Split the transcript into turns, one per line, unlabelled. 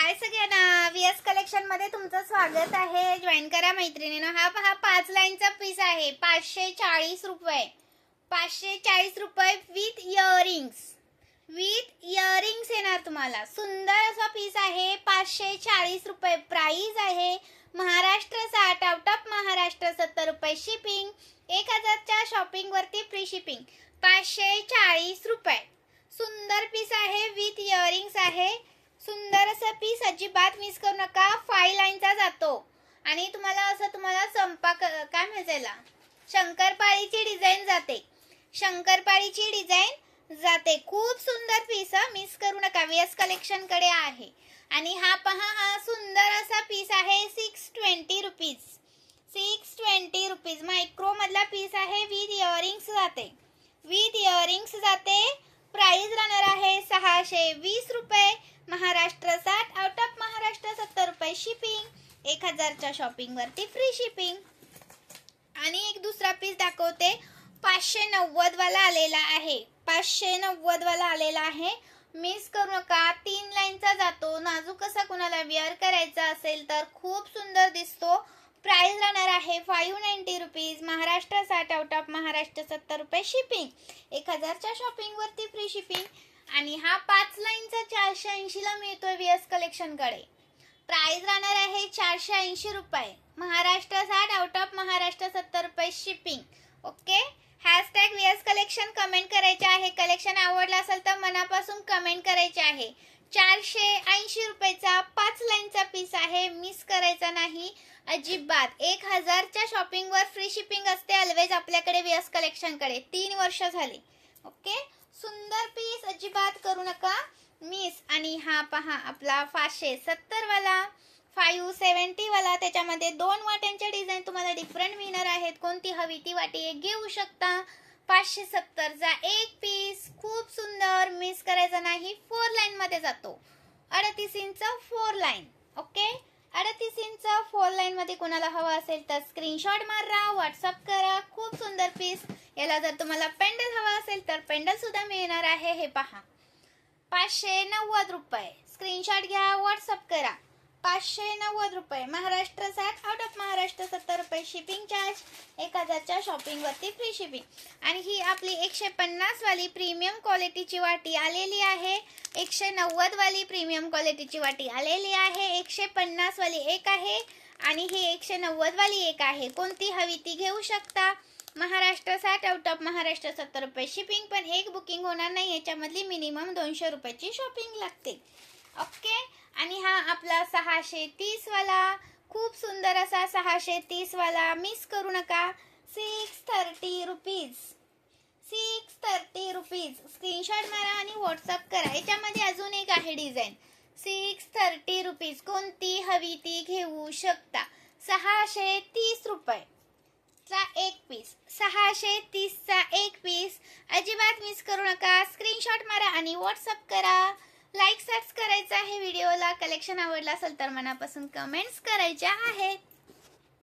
हाय सगळ्यांना, VS collection मध्ये तुमचं स्वागत आहे। जॉइन करा मैत्रिणींनो। हा पहा 5 लाईनचा पीस आहे, 540 रुपये। 540 रुपये विथ इयरिंग्स। विथ इयरिंग्स येणार तुम्हाला। सुंदर असा पीस आहे, 540 रुपये प्राइस आहे। महाराष्ट्र 60, आउट ऑफ महाराष्ट्र 70 रुपये शिपिंग। 1000 च्या शॉपिंग वरती फ्री शिपिंग। 540 रुपये। सुंदर पीस आहे, विथ इयरिंग्स आहे। सुंदर असा पीस, अजिबात मिस करू नका। 5 लाईनचा जातो आणि तुम्हाला संपाक काय म्हणायला, शंकरपाळीची डिझाइन जाते। शंकरपाळीची डिझाइन जाते। खूप सुंदर पीस, मिस करू नका। व्हीएस कलेक्शन कडे आहे। आणि हा पहा, हा सुंदर असा पीस आहे, 620 रुपीज। 620 रुपीज मायक्रो मधला पीस आहे, विथ इयरिंग्स जाते। विथ इयरिंग्स जाते। प्राइस राहणार आहे 620 रुपये। महाराष्ट्र 60, आउट ऑफ महाराष्ट्र 70 रुपये शिपिंग। 1000 च्या शॉपिंग वरती फ्री शिपिंग। आणि एक दुसरा पीस दाखवते, 590 वाला आलेला आहे। 590 वाला आलेला आहे, मिस करू नका। 3 लाईनचा जातो। नाजूक असा कुणाला वेअर करायचा असेल तर खूप सुंदर दिसतो। प्राइस राहणार आहे 590 rupees. Maharashtra 60, out of Maharashtra 70 रुपये शिपिंग। 1000 च्या शॉपिंग वरती फ्री शिपिंग। आणि हा 5 लाईनचा 480 ला मिळतोय व्हीएस कलेक्शन कडे। प्राइस राहणार आहे 480 रुपये। महाराष्ट्र 60, आउट ऑफ महाराष्ट्र 70 रुपये shipping. Okay, hashtag VS collection comment करायचे आहे। कलेक्शन आवडलं असेल तर मनापासून कमेंट करायचे आहे। 480 रुपयाचा 5 लाईनचा पीस आहे, मिस करायचा नाही अजिबात। 1000 च्या शॉपिंग वर फ्री शिपिंग असते ऑलवेज आपल्याकडे व्हीएस कलेक्शन कडे। 3 वर्ष झाली। ओके, सुंदर पीस, अजिबात करू नका मिस। आणि हा पहा आपला 570 वाला, 570 वाला, त्याच्यामध्ये 2 वाट्यांच्या डिझाइन तुम्हाला डिफरंट मिळणार आहेत। कोणती हवी ती वाटी एक घेऊ शकता। 570 चा एक पीस, खूप सुंदर, मिस करायचा नाही। 4 लाईन मध्ये जातो। 38 inch 4 line. Okay, 38 inch 4 line मध्ये कोणाला हवा असेल तर स्क्रीनशॉट मारा, व्हॉट्सअप करा। खूप सुंदर पीस। याला जर तुम्हाला पेंडल हवा असेल तर पेंडल सुद्धा मिळणार आहे। हे पहा, 590 रुपये। स्क्रीनशॉट घ्या, व्हॉट्सअप करा। 590 रुपये। महाराष्ट्र 60, आउट ऑफ महाराष्ट्र 70 रुपये शिपिंग चार्ज। 1000 च्या शॉपिंग वरती फ्री शिपिंग। आणि ही आपली 150 वाली प्रीमियम क्वालिटीची वाटी आलेली आहे। 190 वाली प्रीमियम क्वालिटीची वाटी आलेली आहे। 150 वाली एक आहे आणि ही 190 वाली एक आहे। कोणती हवी ती घेऊ शकता। महाराष्ट्र 60, आउट ऑफ महाराष्ट्र 70 रुपये शिपिंग। पण एक बुकिंग होणार नाही, याच्यामधली मिनिमम 200 रुपयाची शॉपिंग लागते। ओके, आणि हा आपला 630 वाला, खूप सुंदर असा 630 वाला, मिस करू नका। 630 रुपीज। 630 रुपीज। स्क्रीनशॉट मारा आणि व्हॉट्सअप करा। याच्यामध्ये अजून एक आहे डिझाइन। 630 रुपीज, कोणती हवी ती घेऊ शकता। 630 रुपये चा एक पीस। 630 चा एक पीस, अजिबात मिस करू नका। स्क्रीनशॉट मारा आणि व्हॉट्सअप करा। लाईक करायचं आहे व्हिडिओला। कलेक्शन आवडला असेल तर मनापासून कमेंट्स करायच्या आहेत।